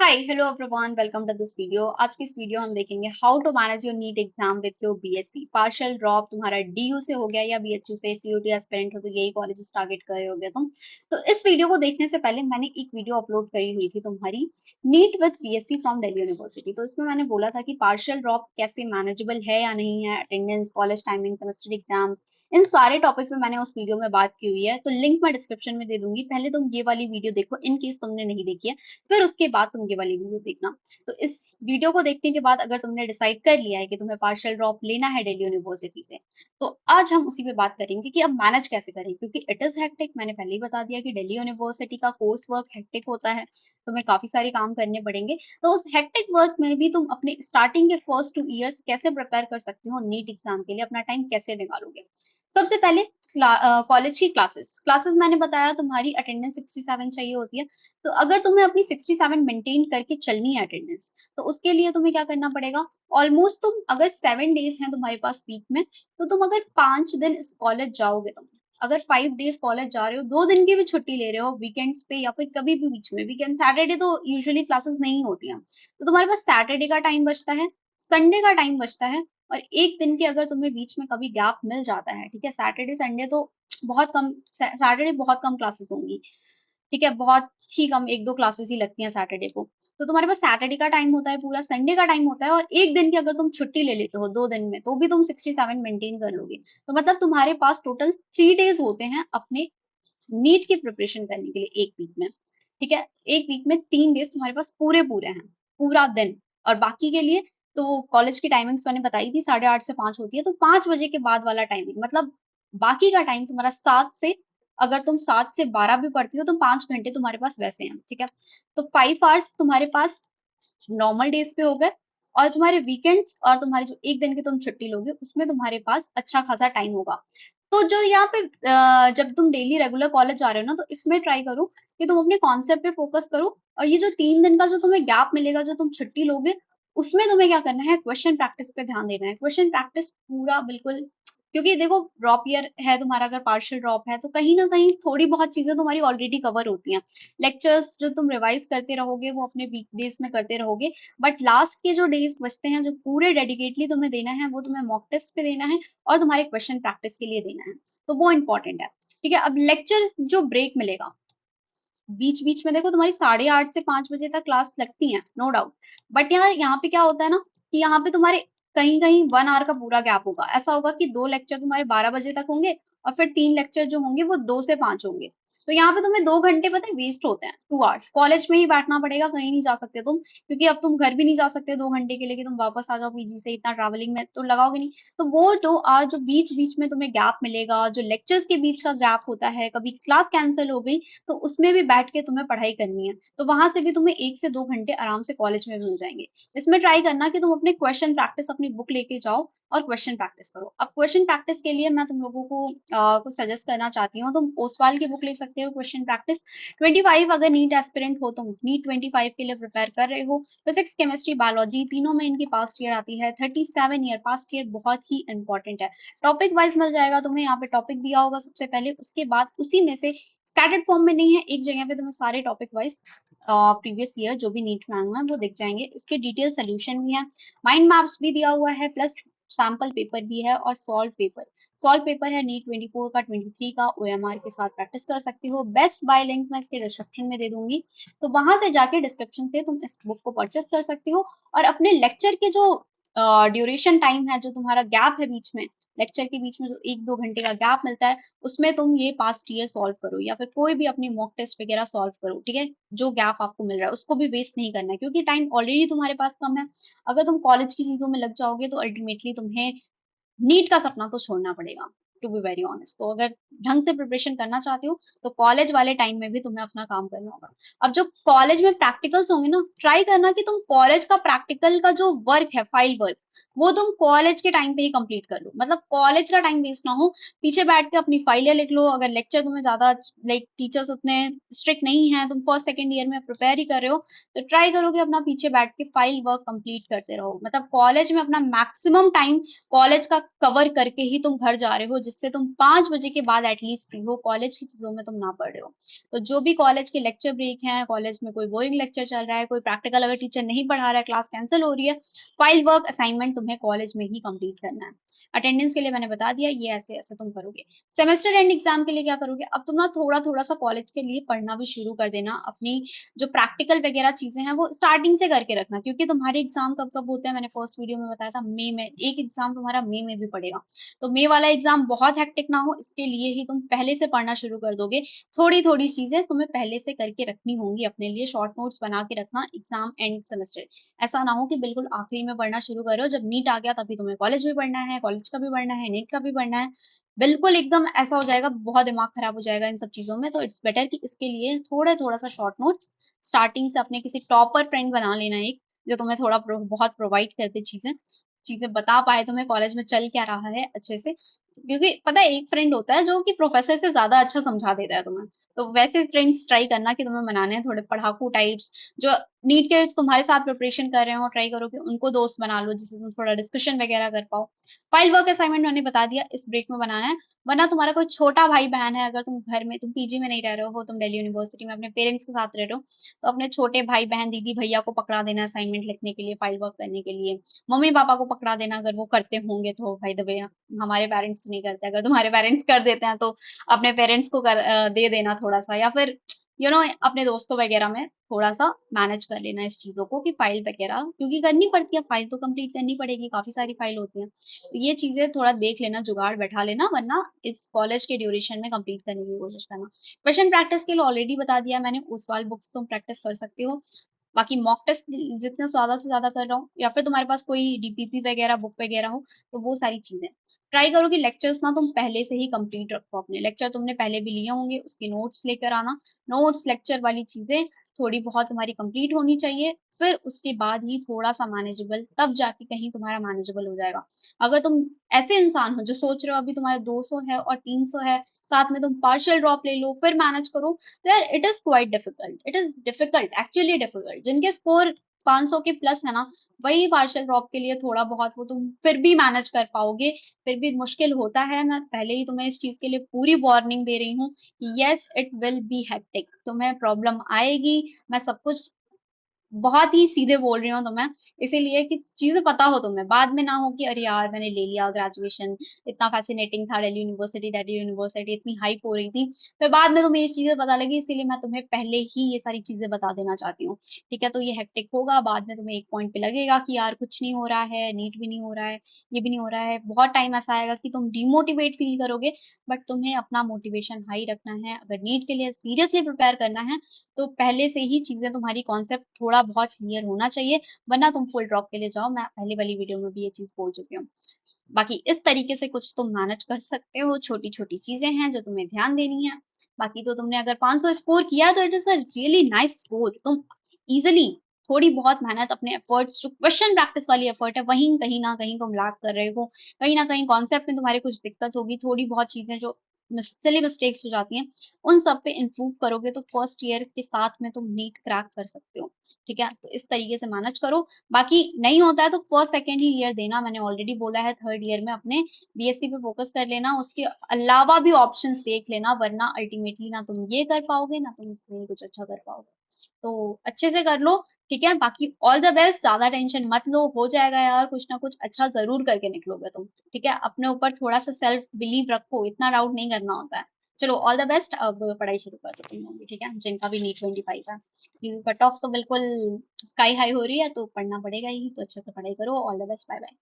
Hi hello everyone, welcome to this video. आज की इस वीडियो हम देखेंगे how to manage your NEET exam with your BSc. Partial drop तुम्हारा DU से हो गया या बीएचयू से, सीयूटी एस्पिरेंट हो तो यही कॉलेज टारगेट कर रहे होगे तुम। तो इस वीडियो को देखने से पहले मैंने एक वीडियो अपलोड करी हुई थी तुम्हारी, NEET with BSc from Delhi university. तो इसमें मैंने बोला था कि पार्शियल ड्रॉप कैसे मैनेजेबल है या नहीं है, attendance, college timing, semester exams, इन सारे टॉपिक पे मैंने उस वीडियो में बात की हुई है। तो लिंक मैं डिस्क्रिप्शन में दे दूंगी, पहले तुम ये वाली वीडियो देखो इन केस तुमने नहीं देखी है, फिर उसके बाद तुम ये वाली वीडियो देखना। तो इस वीडियो को देखने के बाद अगर तुमने डिसाइड कर लिया है कि तुम्हें पार्शियल ड्रॉप लेना है दिल्ली यूनिवर्सिटी से, तो आज हम उसी पे बात करेंगे कि अब मैनेज कैसे करें, क्योंकि इट इज हेक्टिक। मैंने पहले ही बता दिया कि दिल्ली यूनिवर्सिटी का कोर्स वर्क हेक्टिक होता है, तुम्हें काफी सारे काम करने पड़ेंगे। तो उस हेक्टिक वर्क में भी तुम अपने स्टार्टिंग के फर्स्ट 2 इयर्स कैसे प्रिपेयर कर सकते हो नीट एग्जाम के लिए, अपना टाइम कैसे निकालोगे। सबसे पहले कॉलेज की क्लासेस क्लासेस मैंने बताया तुम्हारी अटेंडेंस 67 चाहिए होती है। तो अगर तुम्हें अपनी 67 मेंटेन करके चलनी है अटेंडेंस, तो उसके लिए तुम्हें क्या करना पड़ेगा। ऑलमोस्ट तुम अगर 7 डेज हैं तुम्हारे पास वीक में, तो तुम अगर 5 दिन इस कॉलेज जाओगे, तुम अगर 5 डेज कॉलेज जा रहे हो, 2 दिन की भी छुट्टी ले रहे हो वीकेंड्स पे या फिर कभी भी बीच में, वीकेंड सैटरडे तो यूजुअली क्लासेस नहीं होती हैं, तो तुम्हारे पास सैटरडे का टाइम बचता है, संडे का टाइम बचता है, और एक दिन के अगर तुम्हें बीच में कभी गैप मिल जाता है, ठीक है, सैटरडे संडे तो बहुत कम, सैटरडे बहुत कम क्लासेस होंगी, ठीक है, बहुत ही कम, एक दो क्लासेस ही लगती हैं सैटरडे को। तो तुम्हारे पास सैटरडे का टाइम होता है, पूरा संडे का टाइम होता है, और एक दिन की अगर तुम छुट्टी ले लेते हो 2 दिन में, तो भी तुम 67 मेंटेन कर लोगे। तो मतलब तुम्हारे पास टोटल 3 डेज होते हैं अपने नीट की प्रिपरेशन करने के लिए एक वीक में, ठीक है। एक वीक में 3 डेज तुम्हारे पास पूरे पूरे हैं, पूरा दिन। और बाकी के लिए तो कॉलेज की टाइमिंग्स मैंने बताई थी, 8:30 से 5 होती है, तो 5 बजे के बाद वाला टाइमिंग मतलब बाकी का टाइम तुम्हारा 7 से, अगर तुम 7 से 12 भी पढ़ती हो तो 5 घंटे तुम्हारे पास वैसे हैं, ठीक है। तो 5 आवर्स तुम्हारे पास नॉर्मल डेज पे हो गए, और तुम्हारे वीकेंड्स और तुम्हारे जो एक दिन की तुम छुट्टी लोगे उसमें तुम्हारे पास अच्छा खासा टाइम होगा। तो जो यहाँ पे जब तुम डेली रेगुलर कॉलेज जा रहे हो ना, तो इसमें ट्राई करो कि तुम अपने कॉन्सेप्ट पे फोकस करो, और ये जो 3 दिन का जो तुम्हें गैप मिलेगा, जो तुम छुट्टी लोगे, उसमें तुम्हें क्या करना है, क्वेश्चन प्रैक्टिस पे ध्यान देना है। क्वेश्चन प्रैक्टिस पूरा बिल्कुल, क्योंकि देखो ड्रॉप ईयर है तुम्हारा, अगर पार्शियल ड्रॉप है तो कहीं ना कहीं थोड़ी बहुत चीजें तुम्हारी ऑलरेडी कवर होती हैं। लेक्चर्स जो तुम रिवाइज करते रहोगे वो अपने वीक डेज में करते रहोगे, बट लास्ट के जो डेज बचते हैं जो पूरे डेडिकेटली तुम्हें देना है, वो तुम्हें मॉक टेस्ट पे देना है और तुम्हारे क्वेश्चन प्रैक्टिस के लिए देना है। तो वो इंपॉर्टेंट है, ठीक है। अब लेक्चर जो ब्रेक मिलेगा बीच बीच में, देखो तुम्हारी 8:30 से 5 बजे तक क्लास लगती है, नो डाउट, बट यहाँ यहाँ पे क्या होता है ना, कि यहाँ पे तुम्हारे कहीं कहीं 1 आवर का पूरा गैप होगा। ऐसा होगा कि 2 लेक्चर तुम्हारे 12 बजे तक होंगे, और फिर 3 लेक्चर जो होंगे वो 2 से 5 होंगे। तो यहाँ पे तुम्हें 2 घंटे पता है वेस्ट होते हैं, 2 आवर्स कॉलेज में ही बैठना पड़ेगा, कहीं नहीं जा सकते तुम, क्योंकि अब तुम घर भी नहीं जा सकते 2 घंटे के लिए कि तुम वापस आ जाओ पीजी से, इतना ट्रैवलिंग में तो लगाओगे नहीं। तो वो 2 आवर जो बीच बीच में तुम्हें गैप मिलेगा, जो लेक्चर्स के बीच का गैप होता है, कभी क्लास कैंसिल हो गई तो उसमें भी बैठ के तुम्हें पढ़ाई करनी है, तो वहां से भी तुम्हें 1 से 2 घंटे आराम से कॉलेज में मिल जाएंगे। इसमें ट्राई करना कि तुम अपने क्वेश्चन प्रैक्टिस अपनी बुक लेके जाओ और क्वेश्चन प्रैक्टिस करो। अब क्वेश्चन प्रैक्टिस के लिए मैं तुम लोगों को कुछ सजेस्ट करना चाहती हूँ, तुम ओसवाल की बुक ले सकते हो, क्वेश्चन प्रैक्टिस 25, अगर नीट एस्पिरेंट हो तो नीट 25 के लिए प्रिपेयर कर रहे हो। फिजिक्स, केमिस्ट्री, बायोलॉजी तीनों में इनकी पास्ट ईयर आती है, 37 ईयर पास्ट ईयर बहुत ही इंपॉर्टेंट है। टॉपिक वाइज मिल जाएगा तुम्हें, यहाँ पे टॉपिक दिया होगा सबसे पहले, उसके बाद उसी में से स्कैटर्ड फॉर्म में नहीं है, एक जगह पे तुम्हें सारे टॉपिक वाइज प्रीवियस ईयर जो भी नीट में आए हुए हैं वो दिख जाएंगे। इसके डिटेल सोल्यूशन भी है, माइंड मैप्स भी दिया हुआ है, प्लस सैम्पल पेपर भी है, और सॉल्व पेपर है नीट 24 का, 23 का, ओएमआर के साथ प्रैक्टिस कर सकते हो। बेस्ट बाय लिंक मैं इसके डिस्क्रिप्शन में दे दूंगी, तो वहां से जाके डिस्क्रिप्शन से तुम इस बुक को परचेस कर सकते हो। और अपने लेक्चर के जो ड्यूरेशन टाइम है, जो तुम्हारा गैप है बीच में, लेक्चर के बीच में जो 1-2 घंटे का गैप मिलता है, उसमें तुम ये पास्ट ईयर सॉल्व करो, या फिर कोई भी अपनी मॉक टेस्ट वगैरह सॉल्व करो, ठीक है। जो गैप आपको मिल रहा है उसको भी वेस्ट नहीं करना है, क्योंकि टाइम ऑलरेडी तुम्हारे पास कम है। अगर तुम कॉलेज की चीजों में लग जाओगे तो अल्टीमेटली तुम्हें नीट का सपना तो छोड़ना पड़ेगा, टू बी वेरी ऑनेस्ट। तो अगर ढंग से प्रिपरेशन करना चाहते हो तो कॉलेज वाले टाइम में भी तुम्हें अपना काम करना होगा। अब जो कॉलेज में प्रैक्टिकल्स होंगे ना, ट्राई करना कि तुम कॉलेज का प्रैक्टिकल का जो वर्क है, फाइल वर्क, वो तुम कॉलेज के टाइम पे ही कंप्लीट कर लो, मतलब कॉलेज का टाइम वेस्ट ना हो। पीछे बैठ के अपनी फाइलें लिख लो। अगर लेक्चर तुम्हें ज्यादा लाइक टीचर्स उतने स्ट्रिक्ट नहीं है, तुम फर्स्ट सेकंड ईयर में प्रिपेयर ही कर रहे हो, तो ट्राई करो कि अपना पीछे बैठ के फाइल वर्क कंप्लीट करते रहो। मतलब कॉलेज में अपना मैक्सिमम टाइम कॉलेज का कवर करके ही तुम घर जा रहे हो, जिससे तुम 5 बजे के बाद एटलीस्ट फ्री हो, कॉलेज की चीजों में तुम ना पढ़ रहे हो। तो जो भी कॉलेज के लेक्चर ब्रेक है, कॉलेज में कोई बोरिंग लेक्चर चल रहा है, कोई प्रैक्टिकल अगर टीचर नहीं पढ़ा रहा है, क्लास कैंसिल हो रही है, फाइल वर्क असाइनमेंट तुम्हें कॉलेज में ही कंप्लीट करना है। अटेंडेंस के लिए मैंने बता दिया, ये ऐसे ऐसे तुम करोगे। सेमेस्टर एंड एग्जाम के लिए क्या करोगे, अब तुम ना थोड़ा थोड़ा सा कॉलेज के लिए पढ़ना भी शुरू कर देना। अपनी जो प्रैक्टिकल वगैरह चीजें हैं वो स्टार्टिंग से करके रखना, क्योंकि तुम्हारे एग्जाम कब कब होते हैं, मैंने फर्स्ट वीडियो में बताया था, मई में एक एग्जाम तुम्हारा मई में भी पड़ेगा। तो मई वाला एग्जाम बहुत हेक्टिक ना हो, इसके लिए ही तुम पहले से पढ़ना शुरू कर दोगे। थोड़ी थोड़ी चीजें तुम्हें पहले से करके रखनी होंगी अपने लिए, शॉर्ट नोट्स बना के रखना एग्जाम एंड सेमेस्टर। ऐसा ना हो कि बिल्कुल आखिरी में पढ़ना शुरू करो, जब नीट आ गया तभी तुम्हें कॉलेज भी पढ़ना है, कॉलेज का भी पढ़ना है, नीट का भी पढ़ना है। बिल्कुल एकदम ऐसा हो जाएगा, बहुत दिमाग खराब हो जाएगा इन सब चीजों में। तो इट्स बेटर कि इसके लिए थोड़ा थोड़ा सा शॉर्ट नोट्स स्टार्टिंग से अपने किसी टॉपर फ्रेंड बना लेना, एक जो तुम्हें थोड़ा बहुत प्रोवाइड करते चीजें चीजें बता पाए तुम्हें कॉलेज में चल क्या रहा है अच्छे से। क्योंकि पता है, एक फ्रेंड होता है जो कि प्रोफेसर से ज्यादा अच्छा समझा देता है तुम्हें। तो वैसे फ्रेंड्स ट्राई करना कि तुम्हें बनाने हैं, थोड़े पढ़ाकू टाइप्स जो नीट के तुम्हारे साथ प्रिपरेशन कर रहे हो। ट्राई करो कि उनको दोस्त बना लो, जिससे तुम थोड़ा डिस्कशन वगैरह कर पाओ। फाइल वर्क असाइनमेंट मैंने बता दिया, इस ब्रेक में बनाना है। वरना तुम्हारा कोई छोटा भाई बहन है, अगर तुम घर में, तुम पीजी में नहीं रह रहे हो, तुम दिल्ली यूनिवर्सिटी में अपने पेरेंट्स के साथ रह रहे हो, तो अपने छोटे भाई बहन दीदी भैया को पकड़ा देना असाइनमेंट लिखने के लिए, फाइल वर्क करने के लिए। मम्मी पापा को पकड़ा देना अगर वो करते होंगे तो, भाई द वे हमारे पेरेंट्स नहीं करते, अगर तुम्हारे पेरेंट्स कर देते हैं तो अपने पेरेंट्स को दे देना थोड़ा सा, या फिर अपने दोस्तों वगैरह में थोड़ा सा मैनेज कर लेना इस चीजों को, कि फाइल वगैरह क्योंकि करनी पड़ती है, फाइल तो कंप्लीट करनी पड़ेगी, काफी सारी फाइल होती है। तो ये चीजें थोड़ा देख लेना, जुगाड़ बैठा लेना, वरना इस कॉलेज के ड्यूरेशन में कंप्लीट करने की कोशिश करना। क्वेश्चन प्रैक्टिस के लिए ऑलरेडी बता दिया मैंने, उस वाल बुक्स तुम प्रैक्टिस कर सकते हो। बाकी मॉक टेस्ट जितना ज्यादा से ज्यादा कर रहा हूँ, या फिर तुम्हारे पास कोई डीपीपी वगैरह बुक वगैरह हो, तो वो सारी चीजें ट्राई करो कि लेक्चर्स ना तुम पहले से ही कंप्लीट रखो। अपने लेक्चर तुमने पहले भी लिए होंगे, उसके नोट्स लेकर आना। नोट्स लेक्चर वाली चीजें थोड़ी बहुत तुम्हारी कंप्लीट होनी चाहिए, फिर उसके बाद ही थोड़ा सा मैनेजेबल, तब जाके कहीं तुम्हारा मैनेजेबल हो जाएगा। अगर तुम ऐसे इंसान हो जो सोच रहे हो अभी तुम्हारे 200 है और 300 है, साथ में तुम पार्शियल ड्रॉप ले लो फिर मैनेज करो, तो यार it is quite difficult, it is difficult, actually difficult. जिनके स्कोर 500 के प्लस है ना, वही पार्शियल ड्रॉप के लिए थोड़ा बहुत वो तुम फिर भी मैनेज कर पाओगे। फिर भी मुश्किल होता है, मैं पहले ही तुम्हें इस चीज के लिए पूरी वार्निंग दे रही हूँ। Yes it will be hectic, तुम्हें प्रॉब्लम आएगी। मैं सब कुछ बहुत ही सीधे बोल रही हूँ तुम्हें, इसीलिए कि चीजें पता हो तुम्हें, बाद में ना हो कि अरे यार मैंने ले लिया ग्रेजुएशन, इतना फैसिनेटिंग था, दिल्ली यूनिवर्सिटी इतनी हाइप हो रही थी, फिर बाद में तुम्हें ये चीजें पता लगी। इसीलिए मैं तुम्हें पहले ही ये सारी चीजें बता देना चाहती हूँ। ठीक है, तो ये हेक्टिक होगा, बाद में तुम्हें एक पॉइंट पे लगेगा कि यार कुछ नहीं हो रहा है, नीट भी नहीं हो रहा है, ये भी नहीं हो रहा है। बहुत टाइम ऐसा आएगा कि तुम डिमोटिवेट फील करोगे, बट तुम्हें अपना मोटिवेशन हाई रखना है। अगर नीट के लिए सीरियसली प्रिपेयर करना है, तो पहले से ही चीजें तुम्हारी कॉन्सेप्ट थोड़ा बहुत क्लियर होना चाहिए, वरना तुम फुल ड्रॉप के लिए जाओ। मैं पहले वाली वीडियो में भी ये चीज बोल चुकी हूँ। बाकी इस तरीके से कुछ तुम मैनेज कर सकते हो, छोटी छोटी चीजें हैं जो तुम्हें ध्यान देनी है। बाकी तो तुमने अगर 500 स्कोर किया है तो it is a really nice score. तुम इजिली थोड़ी बहुत मेहनत, अपने एफर्ट्स, जो क्वेश्चन प्रैक्टिस वाली एफर्ट है, वहीं कहीं ना कहीं तुम लैग कर रहे हो, कहीं ना कहीं कॉन्सेप्ट में तुम्हारी कुछ दिक्कत होगी, थोड़ी बहुत चीजें जो सिली मिस्टेक्स हो जाती हैं, उन सब पे इम्प्रूव करोगे तो फर्स्ट ईयर के साथ में तुम नीट क्रैक कर सकते हो। ठीक है, तो इस तरीके से मैनेज करो। बाकी नहीं होता है तो फर्स्ट सेकेंड ही ईयर देना, मैंने ऑलरेडी बोला है, थर्ड ईयर में अपने बीएससी पे फोकस कर लेना, उसके अलावा भी ऑप्शंस देख लेना, वरना अल्टीमेटली ना तुम ये कर पाओगे ना तुम इसमें ही कुछ अच्छा कर पाओगे। तो अच्छे से कर लो। ठीक है, बाकी ऑल द बेस्ट, ज्यादा टेंशन मत लो, हो जाएगा यार, कुछ ना कुछ अच्छा जरूर करके निकलोगे तुम। ठीक है, अपने ऊपर थोड़ा सा सेल्फ बिलीव रखो, इतना डाउट नहीं करना होता है। चलो ऑल द बेस्ट, अब पढ़ाई शुरू कर दो तुम लोग भी। ठीक है, जिनका भी नीट 25 है, कट ऑफ तो बिल्कुल स्काई हाई हो रही है, तो पढ़ना पड़ेगा ही, तो अच्छे से पढ़ाई करो। All the best, bye bye.